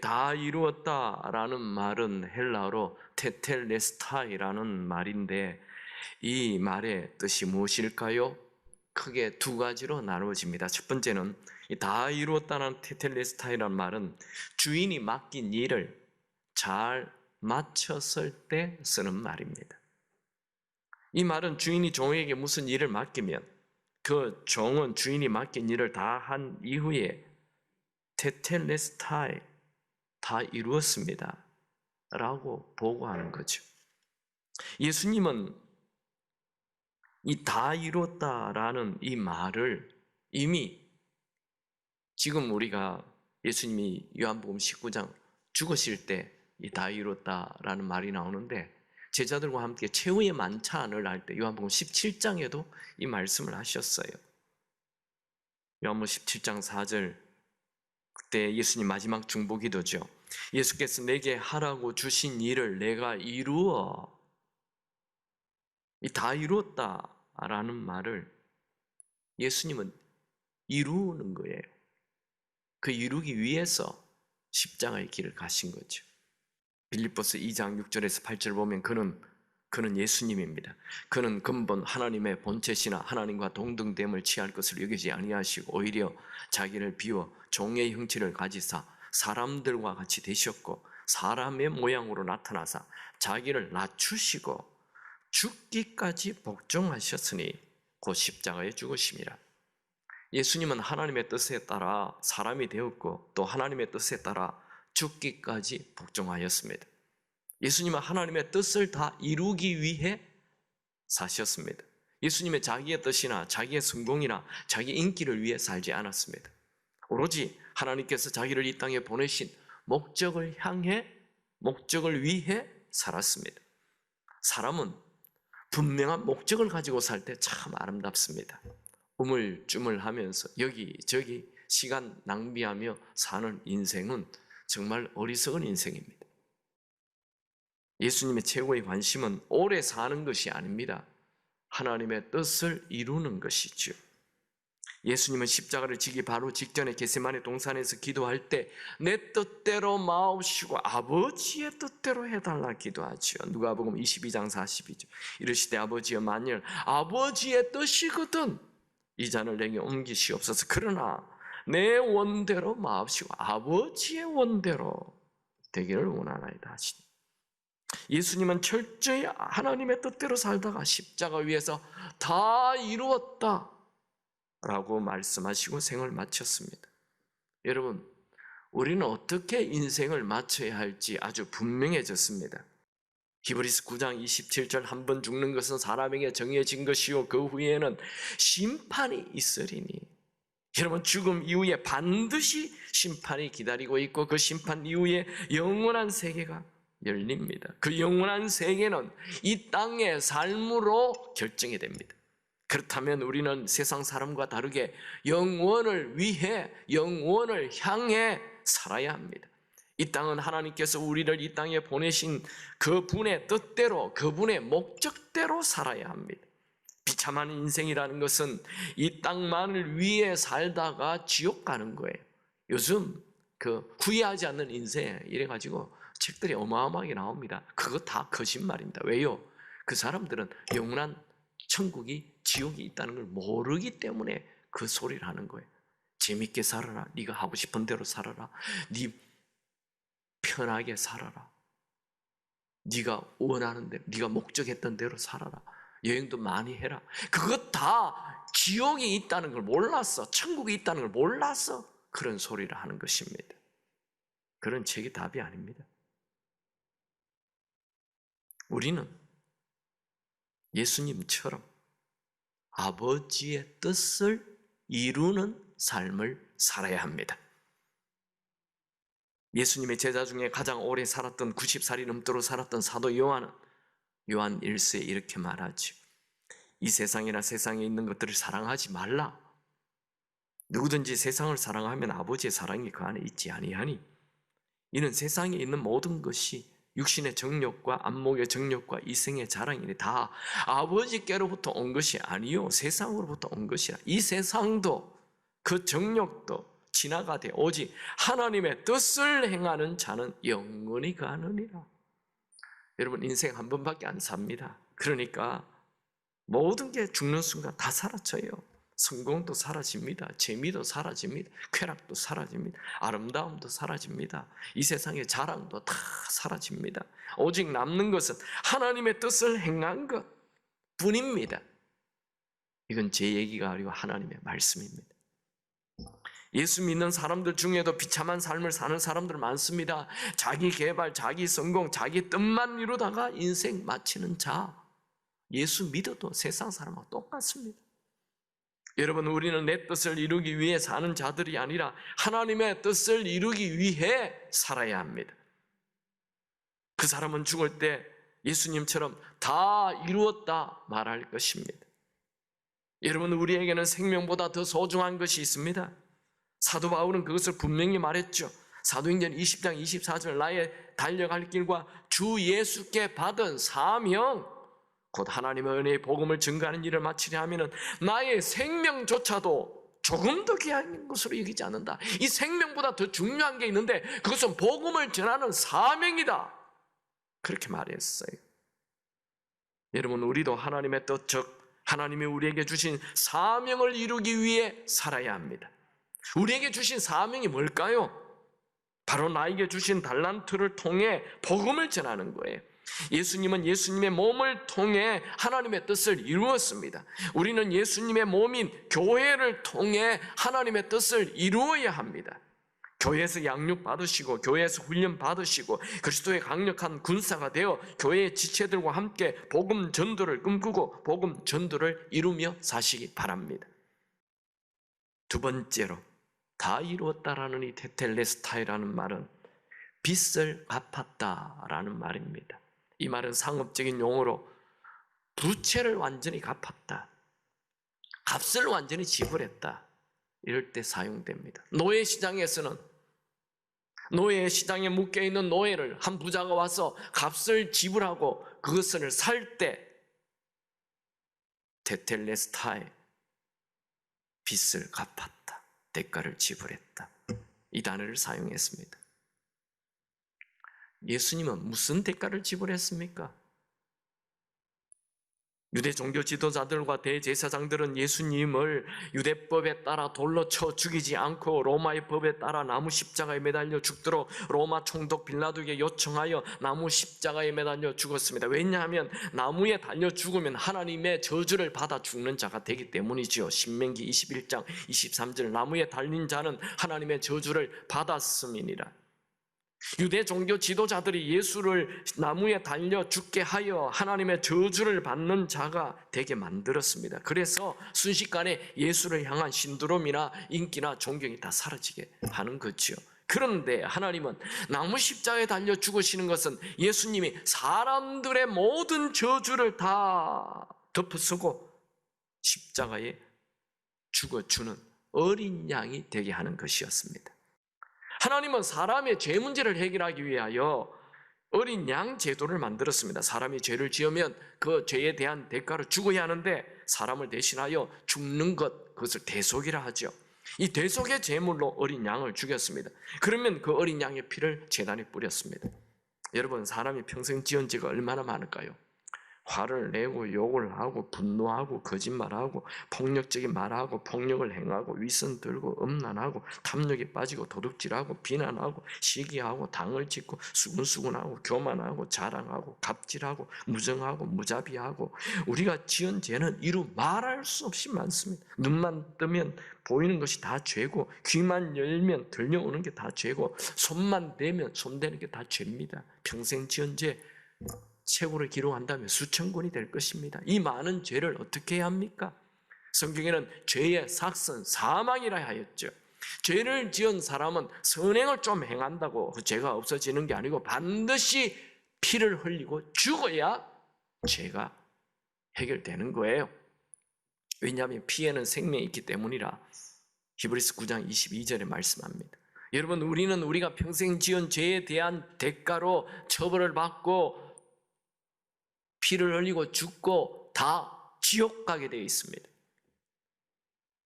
다 이루었다라는 말은 헬라어로 테텔레스타이라는 말인데 이 말의 뜻이 무엇일까요? 크게 두 가지로 나누어집니다. 첫 번째는 다 이루었다는 테텔레스타이라는 말은 주인이 맡긴 일을 잘 마쳤을 때 쓰는 말입니다. 이 말은 주인이 종에게 무슨 일을 맡기면 그 종은 주인이 맡긴 일을 다 한 이후에 테텔레스타이, 다 이루었습니다 라고 보고하는 거죠. 예수님은 이 다 이루었다라는 이 말을 이미 지금 우리가 예수님이 요한복음 19장 죽으실 때 이 다 이루었다라는 말이 나오는데 제자들과 함께 최후의 만찬을 할 때 요한복음 17장에도 이 말씀을 하셨어요. 요한복음 17장 4절 그때 예수님 마지막 중보기도죠. 예수께서 내게 하라고 주신 일을 내가 이루어 이 다 이루었다라는 말을 예수님은 이루는 거예요. 그 이루기 위해서 십자가의 길을 가신 거죠. 빌립보서 2장 6절에서 8절 보면 그는 예수님입니다. 그는 근본 하나님의 본체시나 하나님과 동등됨을 취할 것을 여기지 아니하시고 오히려 자기를 비워 종의 형체를 가지사 사람들과 같이 되셨고 사람의 모양으로 나타나사 자기를 낮추시고 죽기까지 복종하셨으니 곧 십자가에 죽으심이라. 예수님은 하나님의 뜻에 따라 사람이 되었고 또 하나님의 뜻에 따라 죽기까지 복종하였습니다. 예수님은 하나님의 뜻을 다 이루기 위해 사셨습니다. 예수님의 자기의 뜻이나 자기의 성공이나 자기 인기를 위해 살지 않았습니다. 오로지 하나님께서 자기를 이 땅에 보내신 목적을 향해, 목적을 위해 살았습니다. 사람은 분명한 목적을 가지고 살 때 참 아름답습니다. 우물쭈물하면서 여기저기 시간 낭비하며 사는 인생은 정말 어리석은 인생입니다. 예수님의 최고의 관심은 오래 사는 것이 아닙니다. 하나님의 뜻을 이루는 것이죠. 예수님은 십자가를 지기 바로 직전에 겟세마네 동산에서 기도할 때 내 뜻대로 마옵시고 아버지의 뜻대로 해달라 기도하죠. 누가복음 22장 42절 이르시되 아버지여 만일 아버지의 뜻이거든 이 잔을 내게 옮기시옵소서. 그러나 내 원대로 마옵시고 아버지의 원대로 되기를 원하나이다 하시니 예수님은 철저히 하나님의 뜻대로 살다가 십자가 위에서 다 이루었다 라고 말씀하시고 생을 마쳤습니다. 여러분, 우리는 어떻게 인생을 마쳐야 할지 아주 분명해졌습니다. 히브리서 9장 27절 한 번 죽는 것은 사람에게 정해진 것이요 그 후에는 심판이 있으리니. 여러분, 죽음 이후에 반드시 심판이 기다리고 있고 그 심판 이후에 영원한 세계가 열립니다. 그 영원한 세계는 이 땅의 삶으로 결정이 됩니다. 그렇다면 우리는 세상 사람과 다르게 영원을 위해, 영원을 향해 살아야 합니다. 이 땅은 하나님께서 우리를 이 땅에 보내신 그분의 뜻대로, 그분의 목적대로 살아야 합니다. 비참한 인생이라는 것은 이 땅만을 위해 살다가 지옥 가는 거예요. 요즘 후회하지 않는 인생 이래가지고 책들이 어마어마하게 나옵니다. 그거 다 거짓말입니다. 왜요? 그 사람들은 영원한 천국이 지옥이 있다는 걸 모르기 때문에 그 소리를 하는 거예요. 재밌게 살아라. 네가 하고 싶은 대로 살아라. 네 편하게 살아라. 네가 원하는 대로, 네가 목적했던 대로 살아라. 여행도 많이 해라. 그것 다 지옥이 있다는 걸 몰랐어. 천국이 있다는 걸 몰라서 그런 소리를 하는 것입니다. 그런 책이 답이 아닙니다. 우리는 예수님처럼 아버지의 뜻을 이루는 삶을 살아야 합니다. 예수님의 제자 중에 가장 오래 살았던 90살이 넘도록 살았던 사도 요한은 요한 1서에 이렇게 말하죠. 이 세상이나 세상에 있는 것들을 사랑하지 말라. 누구든지 세상을 사랑하면 아버지의 사랑이 그 안에 있지 아니하니 이는 세상에 있는 모든 것이 육신의 정욕과 안목의 정욕과 이생의 자랑이니 다 아버지께로부터 온 것이 아니요 세상으로부터 온 것이라. 이 세상도 그 정욕도 지나가되 오직 하나님의 뜻을 행하는 자는 영원히 가느니라. 여러분, 인생 한 번밖에 안 삽니다. 그러니까 모든 게 죽는 순간 다 사라져요. 성공도 사라집니다. 재미도 사라집니다. 쾌락도 사라집니다. 아름다움도 사라집니다. 이 세상의 자랑도 다 사라집니다. 오직 남는 것은 하나님의 뜻을 행한 것 뿐입니다. 이건 제 얘기가 아니고 하나님의 말씀입니다. 예수 믿는 사람들 중에도 비참한 삶을 사는 사람들 많습니다. 자기 개발, 자기 성공, 자기 뜻만 이루다가 인생 마치는 자, 예수 믿어도 세상 사람하고 똑같습니다. 여러분, 우리는 내 뜻을 이루기 위해 사는 자들이 아니라 하나님의 뜻을 이루기 위해 살아야 합니다. 그 사람은 죽을 때 예수님처럼 다 이루었다 말할 것입니다. 여러분, 우리에게는 생명보다 더 소중한 것이 있습니다. 사도 바울은 그것을 분명히 말했죠. 사도행전 20장 24절, 나의 달려갈 길과 주 예수께 받은 사명, 곧 하나님의 은혜의 복음을 증거하는 일을 마치려 하면은 나의 생명조차도 조금 더 귀한 것으로 여기지 않는다. 이 생명보다 더 중요한 게 있는데 그것은 복음을 전하는 사명이다. 그렇게 말했어요. 여러분, 우리도 하나님의 뜻, 즉 하나님이 우리에게 주신 사명을 이루기 위해 살아야 합니다. 우리에게 주신 사명이 뭘까요? 바로 나에게 주신 달란트를 통해 복음을 전하는 거예요. 예수님은 예수님의 몸을 통해 하나님의 뜻을 이루었습니다. 우리는 예수님의 몸인 교회를 통해 하나님의 뜻을 이루어야 합니다. 교회에서 양육 받으시고 교회에서 훈련 받으시고 그리스도의 강력한 군사가 되어 교회의 지체들과 함께 복음 전도를 꿈꾸고 복음 전도를 이루며 사시기 바랍니다. 두 번째로, 다 이루었다라는 이 테텔레스타이라는 말은 빚을 갚았다라는 말입니다. 이 말은 상업적인 용어로 부채를 완전히 갚았다, 값을 완전히 지불했다, 이럴 때 사용됩니다. 노예 시장에서는 노예 시장에 묶여있는 노예를 한 부자가 와서 값을 지불하고 그것을 살 때 테텔레스타이, 빚을 갚았다, 대가를 지불했다, 이 단어를 사용했습니다. 예수님은 무슨 대가를 지불했습니까? 유대 종교 지도자들과 대제사장들은 예수님을 유대법에 따라 돌로 쳐 죽이지 않고 로마의 법에 따라 나무 십자가에 매달려 죽도록 로마 총독 빌라도에게 요청하여 나무 십자가에 매달려 죽었습니다. 왜냐하면 나무에 달려 죽으면 하나님의 저주를 받아 죽는 자가 되기 때문이지요. 신명기 21장 23절, 나무에 달린 자는 하나님의 저주를 받았음이니라. 유대 종교 지도자들이 예수를 나무에 달려 죽게 하여 하나님의 저주를 받는 자가 되게 만들었습니다. 그래서 순식간에 예수를 향한 신두름이나 인기나 존경이 다 사라지게 하는 거죠. 그런데 하나님은 나무 십자가에 달려 죽으시는 것은 예수님이 사람들의 모든 저주를 다 덮어쓰고 십자가에 죽어주는 어린 양이 되게 하는 것이었습니다. 하나님은 사람의 죄 문제를 해결하기 위하여 어린 양 제도를 만들었습니다. 사람이 죄를 지으면 그 죄에 대한 대가로 죽어야 하는데 사람을 대신하여 죽는 것, 그것을 대속이라 하죠. 이 대속의 제물로 어린 양을 죽였습니다. 그러면 그 어린 양의 피를 제단에 뿌렸습니다. 여러분, 사람이 평생 지은 죄가 얼마나 많을까요? 화를 내고 욕을 하고 분노하고 거짓말하고 폭력적인 말하고 폭력을 행하고 위선 들고 음란하고 탐욕에 빠지고 도둑질하고 비난하고 시기하고 당을 짓고 수군수군하고 교만하고 자랑하고 갑질하고 무정하고 무자비하고 우리가 지은 죄는 이루 말할 수 없이 많습니다. 눈만 뜨면 보이는 것이 다 죄고 귀만 열면 들려오는 게 다 죄고 손만 대면 손대는 게 다 죄입니다. 평생 지은 죄 책으로 기록한다면 수천 권이 될 것입니다. 이 많은 죄를 어떻게 해야 합니까? 성경에는 죄의 삭선, 사망이라 하였죠. 죄를 지은 사람은 선행을 좀 행한다고 그 죄가 없어지는 게 아니고 반드시 피를 흘리고 죽어야 죄가 해결되는 거예요. 왜냐하면 피에는 생명이 있기 때문이라 히브리서 9장 22절에 말씀합니다. 여러분, 우리는 우리가 평생 지은 죄에 대한 대가로 처벌을 받고 피를 흘리고 죽고 다 지옥 가게 되어 있습니다.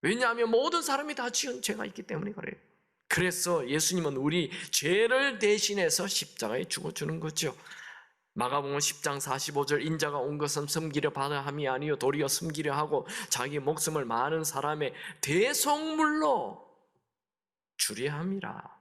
왜냐하면 모든 사람이 다 지은 죄가 있기 때문에 그래요. 그래서 예수님은 우리 죄를 대신해서 십자가에 죽어주는 거죠. 마가복음 10장 45절 인자가 온 것은 섬기려 받아 함이 아니요 도리어 섬기려 하고 자기 목숨을 많은 사람의 대속물로 주려 함이라.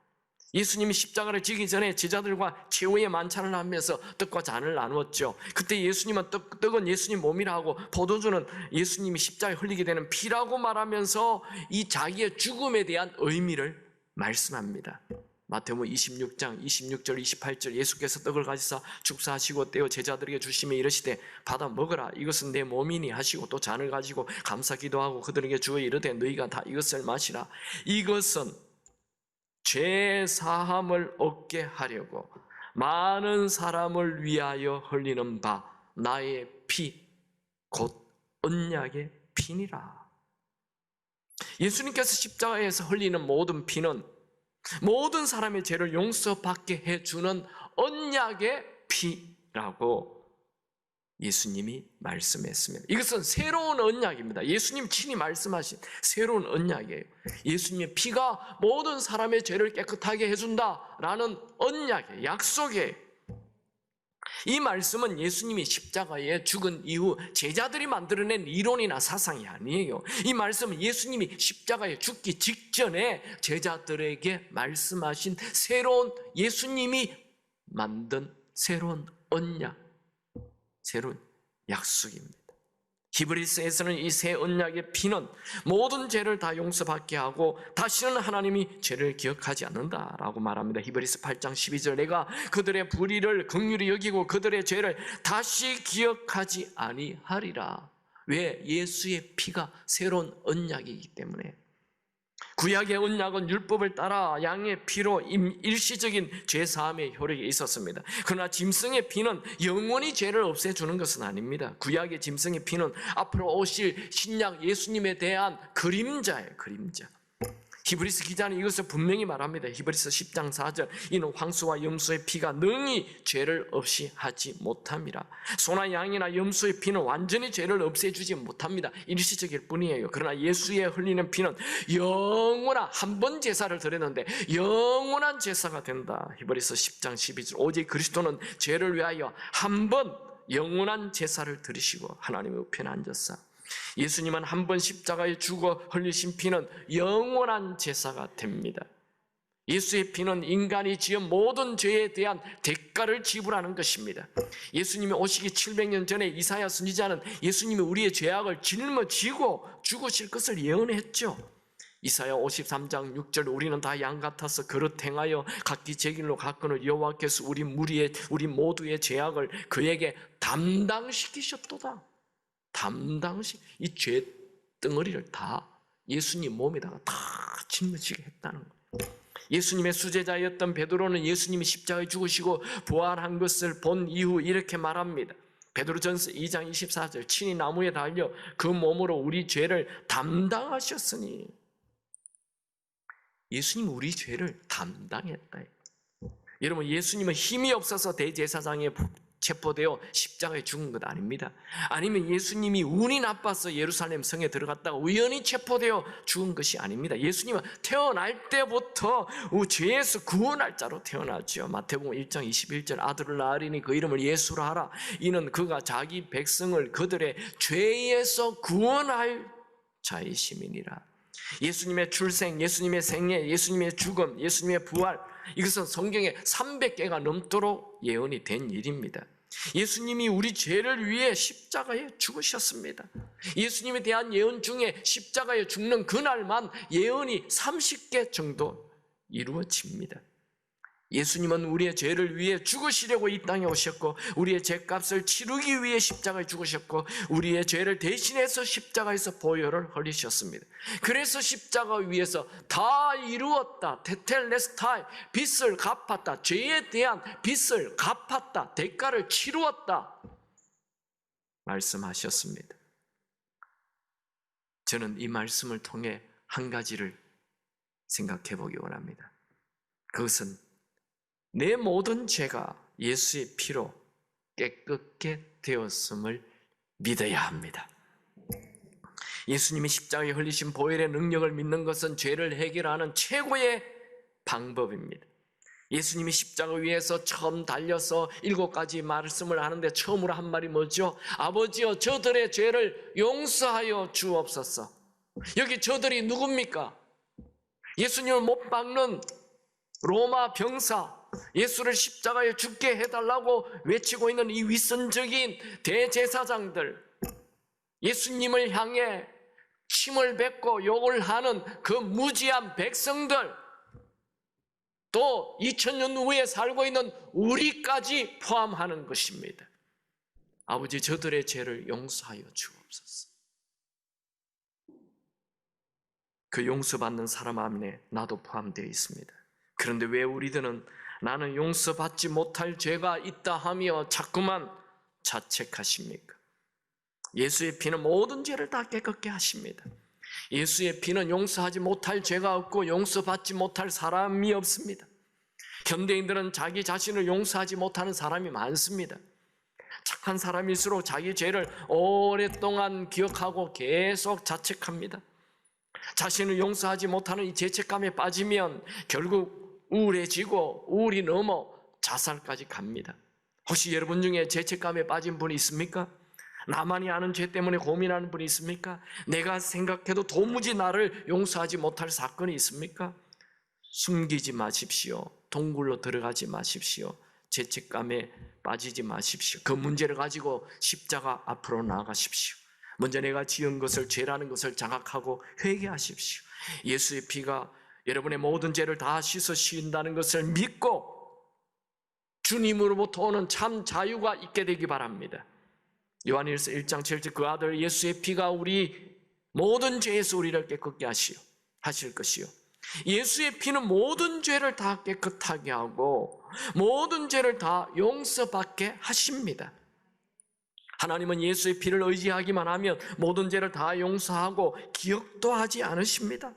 예수님이 십자가를 지기 전에 제자들과 최후의 만찬을 하면서 떡과 잔을 나누었죠. 그때 예수님은 떡은 예수님 몸이라 하고 포도주는 예수님이 십자가에 흘리게 되는 피라고 말하면서 이 자기의 죽음에 대한 의미를 말씀합니다. 마태복음 26장 26절 28절 예수께서 떡을 가지사 축사하시고 떼어 제자들에게 주시며 이르시되 받아 먹으라 이것은 내 몸이니 하시고 또 잔을 가지고 감사 기도하고 그들에게 주어 이르되 너희가 다 이것을 마시라 이것은 죄 사함을 얻게 하려고 많은 사람을 위하여 흘리는 바 나의 피 곧 언약의 피니라. 예수님께서 십자가에서 흘리는 모든 피는 모든 사람의 죄를 용서받게 해주는 언약의 피라고 예수님이 말씀했습니다. 이것은 새로운 언약입니다. 예수님 친히 말씀하신 새로운 언약이에요. 예수님의 피가 모든 사람의 죄를 깨끗하게 해준다라는 언약이에요. 약속이에요. 이 말씀은 예수님이 십자가에 죽은 이후 제자들이 만들어낸 이론이나 사상이 아니에요. 이 말씀은 예수님이 십자가에 죽기 직전에 제자들에게 말씀하신 새로운 예수님이 만든 새로운 언약, 새로운 약속입니다. 히브리서에서는 이 새 언약의 피는 모든 죄를 다 용서받게 하고 다시는 하나님이 죄를 기억하지 않는다라고 말합니다. 히브리서 8장 12절 내가 그들의 불의를 긍휼히 여기고 그들의 죄를 다시 기억하지 아니하리라. 왜? 예수의 피가 새로운 언약이기 때문에. 구약의 언약은 율법을 따라 양의 피로 일시적인 죄사함의 효력이 있었습니다. 그러나 짐승의 피는 영원히 죄를 없애주는 것은 아닙니다. 구약의 짐승의 피는 앞으로 오실 신약 예수님에 대한 그림자예요. 그림자. 히브리서 기자는 이것을 분명히 말합니다. 히브리서 10장 4절 이는 황소와 염소의 피가 능히 죄를 없이 하지 못함이라. 소나 양이나 염소의 피는 완전히 죄를 없애주지 못합니다. 일시적일 뿐이에요. 그러나 예수의 흘리는 피는 영원한 한 번 제사를 드렸는데 영원한 제사가 된다. 히브리서 10장 12절 오직 그리스도는 죄를 위하여 한 번 영원한 제사를 드리시고 하나님의 우편에 앉았사. 예수님은 한 번 십자가에 죽어 흘리신 피는 영원한 제사가 됩니다. 예수의 피는 인간이 지은 모든 죄에 대한 대가를 지불하는 것입니다. 예수님이 오시기 700년 전에 이사야 선지자는 예수님이 우리의 죄악을 짊어지고 죽으실 것을 예언했죠. 이사야 53장 6절 우리는 다 양 같아서 그릇 행하여 각기 제 길로 갔거늘 여호와께서 우리 모두의 죄악을 그에게 담당시키셨도다. 이 죄 덩어리를 다 예수님 몸에다가 다 짊어지게 했다는 거예요. 예수님의 수제자였던 베드로는 예수님이 십자가에 죽으시고 부활한 것을 본 이후 이렇게 말합니다. 베드로전서 2장 24절 친히 나무에 달려 그 몸으로 우리 죄를 담당하셨으니 예수님은 우리 죄를 담당했다. 여러분 예수님은 힘이 없어서 대제사장에 체포되어 십자가에 죽은 것 아닙니다. 아니면 예수님이 운이 나빠서 예루살렘 성에 들어갔다가 우연히 체포되어 죽은 것이 아닙니다. 예수님은 태어날 때부터 죄에서 구원할 자로 태어났죠. 마태복음 1장 21절 아들을 낳으리니 그 이름을 예수라 하라. 이는 그가 자기 백성을 그들의 죄에서 구원할 자이심이니라. 예수님의 출생, 예수님의 생애, 예수님의 죽음, 예수님의 부활 이것은 성경에 300개가 넘도록 예언이 된 일입니다. 예수님이 우리 죄를 위해 십자가에 죽으셨습니다. 예수님에 대한 예언 중에 십자가에 죽는 그날만 예언이 30개 정도 이루어집니다. 예수님은 우리의 죄를 위해 죽으시려고 이 땅에 오셨고 우리의 죄값을 치르기 위해 십자가에 죽으셨고 우리의 죄를 대신해서 십자가에서 보혈을 흘리셨습니다. 그래서 십자가 위에서 다 이루었다. 테텔레스타이 빚을 갚았다. 죄에 대한 빚을 갚았다. 대가를 치루었다. 말씀하셨습니다. 저는 이 말씀을 통해 한 가지를 생각해 보기 원합니다. 그것은 내 모든 죄가 예수의 피로 깨끗게 되었음을 믿어야 합니다. 예수님이 십자가에 흘리신 보혈의 능력을 믿는 것은 죄를 해결하는 최고의 방법입니다. 예수님이 십자가 위에서 처음 달려서 7가지 말씀을 하는데 처음으로 한 말이 뭐죠? 아버지여, 저들의 죄를 용서하여 주옵소서. 여기 저들이 누굽니까? 예수님을 못 박는 로마 병사, 예수를 십자가에 죽게 해달라고 외치고 있는 이 위선적인 대제사장들, 예수님을 향해 침을 뱉고 욕을 하는 그 무지한 백성들, 또 2000년 후에 살고 있는 우리까지 포함하는 것입니다. 아버지, 저들의 죄를 용서하여 주옵소서. 그 용서받는 사람 안에 나도 포함되어 있습니다. 그런데 왜 우리들은 나는 용서받지 못할 죄가 있다 하며 자꾸만 자책하십니까? 예수의 피는 모든 죄를 다 깨끗게 하십니다. 예수의 피는 용서하지 못할 죄가 없고 용서받지 못할 사람이 없습니다. 현대인들은 자기 자신을 용서하지 못하는 사람이 많습니다. 착한 사람일수록 자기 죄를 오랫동안 기억하고 계속 자책합니다. 자신을 용서하지 못하는 이 죄책감에 빠지면 결국 우울해지고 우울이 넘어 자살까지 갑니다. 혹시 여러분 중에 죄책감에 빠진 분이 있습니까? 나만이 아는 죄 때문에 고민하는 분이 있습니까? 내가 생각해도 도무지 나를 용서하지 못할 사건이 있습니까? 숨기지 마십시오. 동굴로 들어가지 마십시오. 죄책감에 빠지지 마십시오. 그 문제를 가지고 십자가 앞으로 나아가십시오. 먼저 내가 지은 것을 죄라는 것을 자각하고 회개하십시오. 예수의 피가 여러분의 모든 죄를 다 씻어 씌운다는 것을 믿고 주님으로부터 오는 참 자유가 있게 되기 바랍니다. 요한일서 1장 7절 그 아들 예수의 피가 우리 모든 죄에서 우리를 깨끗게 하실 것이요. 예수의 피는 모든 죄를 다 깨끗하게 하고 모든 죄를 다 용서받게 하십니다. 하나님은 예수의 피를 의지하기만 하면 모든 죄를 다 용서하고 기억도 하지 않으십니다.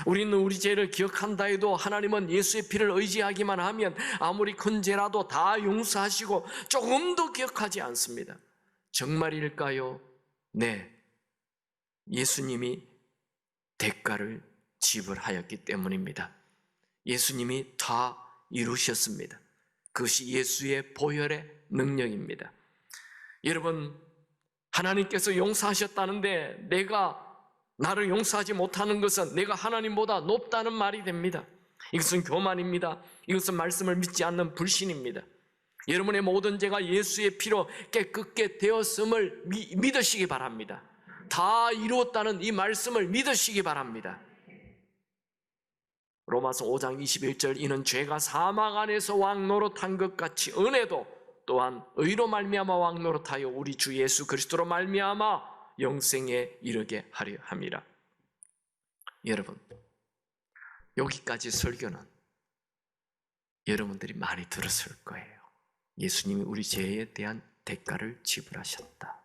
우리는 우리 죄를 기억한다 해도 하나님은 예수의 피를 의지하기만 하면 아무리 큰 죄라도 다 용서하시고 조금도 기억하지 않습니다. 정말일까요? 네, 예수님이 대가를 지불하였기 때문입니다. 예수님이 다 이루셨습니다. 그것이 예수의 보혈의 능력입니다. 여러분, 하나님께서 용서하셨다는데 내가 나를 용서하지 못하는 것은 내가 하나님보다 높다는 말이 됩니다. 이것은 교만입니다. 이것은 말씀을 믿지 않는 불신입니다. 여러분의 모든 죄가 예수의 피로 깨끗게 되었음을 믿으시기 바랍니다. 다 이루었다는 이 말씀을 믿으시기 바랍니다. 로마서 5장 21절 이는 죄가 사망 안에서 왕노릇한 것 같이 은혜도 또한 의로 말미암아 왕노릇하여 우리 주 예수 그리스도로 말미암아 영생에 이르게 하려 함이라. 여러분, 여기까지 설교는 여러분들이 많이 들었을 거예요. 예수님이 우리 죄에 대한 대가를 지불하셨다.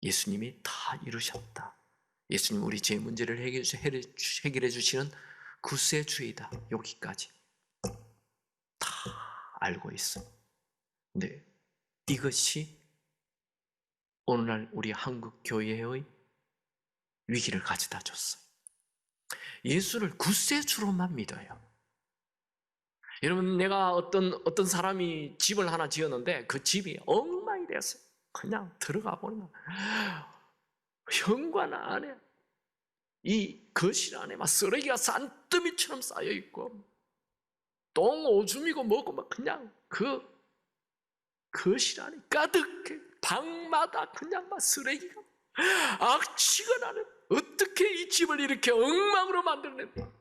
예수님이 다 이루셨다. 예수님 우리 죄 문제를 해결해 주시는 구세주이다. 여기까지 다 알고 있어. 근데 이것이 오늘날 우리 한국 교회의 위기를 가져다 줬어요. 예수를 구세주로만 믿어요. 여러분, 내가 어떤 사람이 집을 하나 지었는데 그 집이 엉망이 되었어요. 그냥 들어가 보면 현관 안에 이 거실 안에 막 쓰레기가 산더미처럼 쌓여 있고 똥 오줌이고 뭐고 막 그냥 그 거실 안에 가득해. 방마다 그냥 막 쓰레기가 악취가 나는. 어떻게 이 집을 이렇게 엉망으로 만들었는데?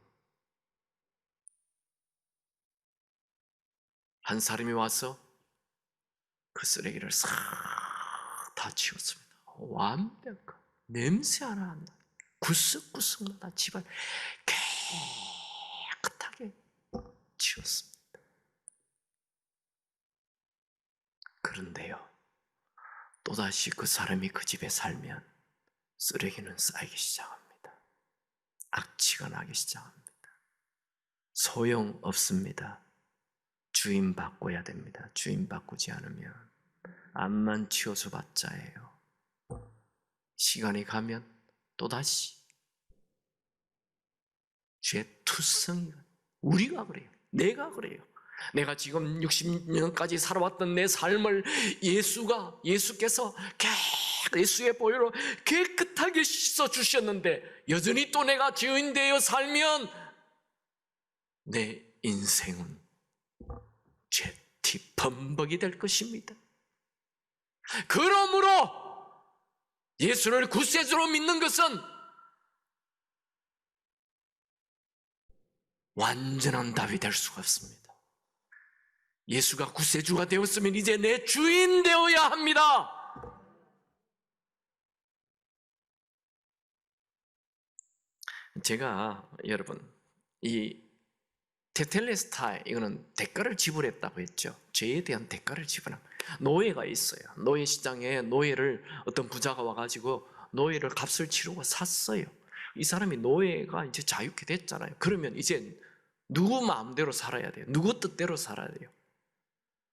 한 사람이 와서 그 쓰레기를 싹 다 치웠습니다. 완벽한 냄새 하나 안 나. 구석구석마다 집을 깨끗하게 치웠습니다. 그런데요, 또다시 그 사람이 그 집에 살면 쓰레기는 쌓이기 시작합니다. 악취가 나기 시작합니다. 소용없습니다. 주인 바꿔야 됩니다. 주인 바꾸지 않으면 암만 치워서 봤자예요. 시간이 가면 또다시 죄투성이가. 우리가 그래요. 내가 그래요. 내가 지금 60년까지 살아왔던 내 삶을 예수께서 예수의 보혈로 깨끗하게 씻어주셨는데 여전히 또 내가 죄인 되어 살면 내 인생은 죄티범벅이 될 것입니다. 그러므로 예수를 구세주로 믿는 것은 완전한 답이 될 수가 없습니다. 예수가 구세주가 되었으면 이제 내 주인 되어야 합니다. 제가 여러분 이 테텔레스타에 이거는 대가를 지불했다고 했죠. 죄에 대한 대가를 지불함. 노예가 있어요. 노예 시장에 노예를 어떤 부자가 와가지고 노예를 값을 치르고 샀어요. 이 사람이 노예가 이제 자유케 됐잖아요. 그러면 이제 누구 마음대로 살아야 돼요. 누구 뜻대로 살아야 돼요.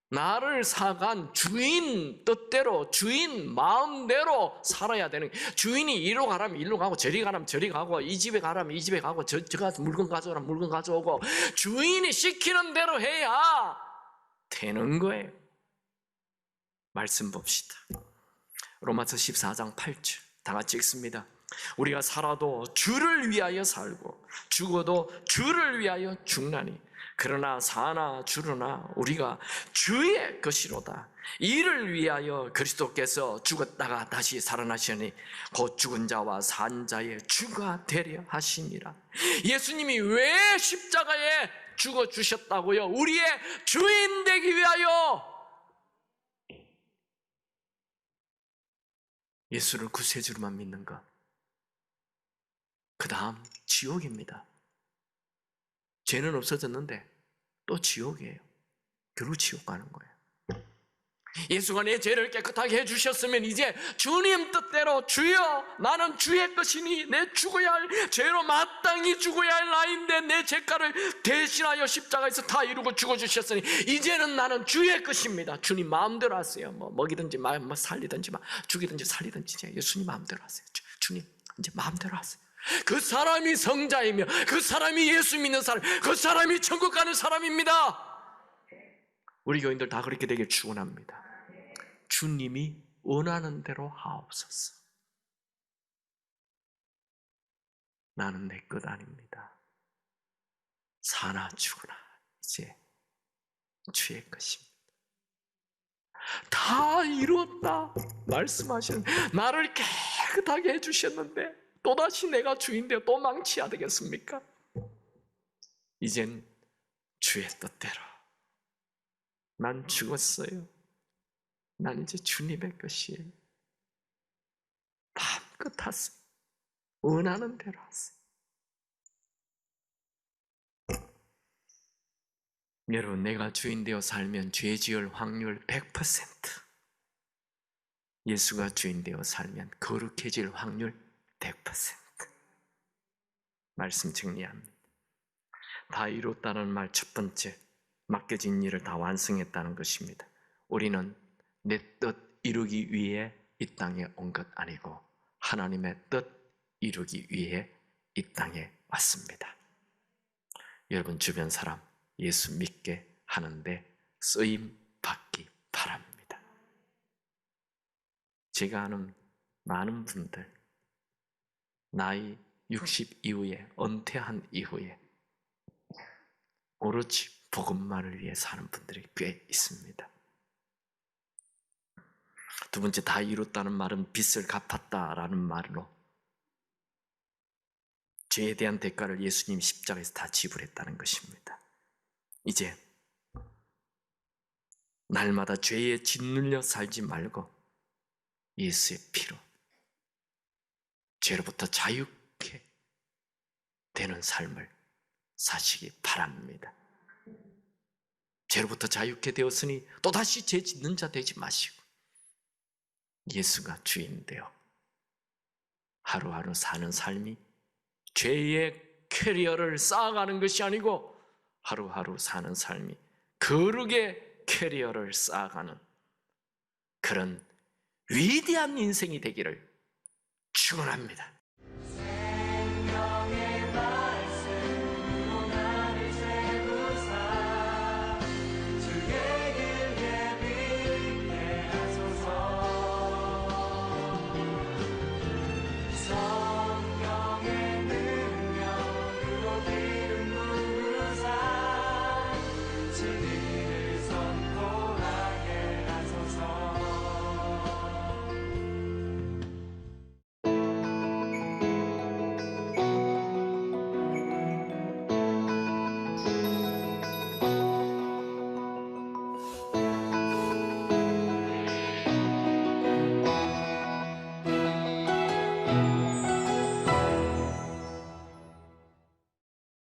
나를 사간 주인 뜻대로, 주인 마음대로 살아야 되는 거예요. 주인이 이리로 가라면 이리로 가고, 저리 가라면 저리 가고, 이 집에 가라면 이 집에 가고, 저 가서 물건 가져오라면 물건 가져오고, 주인이 시키는 대로 해야 되는 거예요. 말씀 봅시다. 로마서 14장 8절 다 같이 읽습니다. 우리가 살아도 주를 위하여 살고 죽어도 주를 위하여 죽나니 그러나 사나 죽으나 우리가 주의 것이로다. 이를 위하여 그리스도께서 죽었다가 다시 살아나시니 곧 죽은 자와 산 자의 주가 되려 하시니라. 예수님이 왜 십자가에 죽어주셨다고요? 우리의 주인 되기 위하여. 예수를 구세주로만 믿는 것, 그 다음 지옥입니다. 죄는 없어졌는데 또 지옥이에요. 결국 지옥 가는 거예요. 예수가 내 죄를 깨끗하게 해주셨으면 이제 주님 뜻대로 주여 나는 주의 것이니 내 죽어야 할 죄로 마땅히 죽어야 할 나인데 내 죄가를 대신하여 십자가에서 다 이루고 죽어주셨으니 이제는 나는 주의 것입니다. 주님 마음대로 하세요. 뭐 먹이든지 살리든지 죽이든지 살리든지 예수님 마음대로 하세요. 주님 이제 마음대로 하세요. 그 사람이 성자이며 그 사람이 예수 믿는 사람, 그 사람이 천국 가는 사람입니다. 우리 교인들 다 그렇게 되길 축원합니다. 주님이 원하는 대로 하옵소서. 나는 내 것 아닙니다. 사나 죽으나 이제 주의 것입니다. 다 이뤘다 말씀하시는, 나를 깨끗하게 해주셨는데 또다시 내가 주인되어 또 망치해야 되겠습니까? 이젠 주의 뜻대로 난 죽었어요. 난 이제 주님의 것이에요. 마음껏 하세요. 원하는 대로 하세요. 여러분, 내가 주인 되어 살면 죄 지을 확률 100%, 예수가 주인 되어 살면 거룩해질 확률 100%. 말씀 정리합니다. 다 이뤘다는 말 첫 번째, 맡겨진 일을 다 완성했다는 것입니다. 우리는 내 뜻 이루기 위해 이 땅에 온 것 아니고 하나님의 뜻 이루기 위해 이 땅에 왔습니다. 여러분 주변 사람 예수 믿게 하는데 쓰임 받기 바랍니다. 제가 아는 많은 분들, 나이 60 이후에, 은퇴한 이후에 오로지 복음만을 위해 사는 분들이 꽤 있습니다. 두 번째, 다 이뤘다는 말은 빚을 갚았다라는 말로 죄에 대한 대가를 예수님이 십자가에서 다 지불했다는 것입니다. 이제 날마다 죄에 짓눌려 살지 말고 예수의 피로 죄로부터 자유케 되는 삶을 사시기 바랍니다. 죄로부터 자유케 되었으니 또다시 죄 짓는 자 되지 마시고 예수가 주인 되어 하루하루 사는 삶이 죄의 캐리어를 쌓아가는 것이 아니고 하루하루 사는 삶이 거룩의 캐리어를 쌓아가는 그런 위대한 인생이 되기를 축원합니다.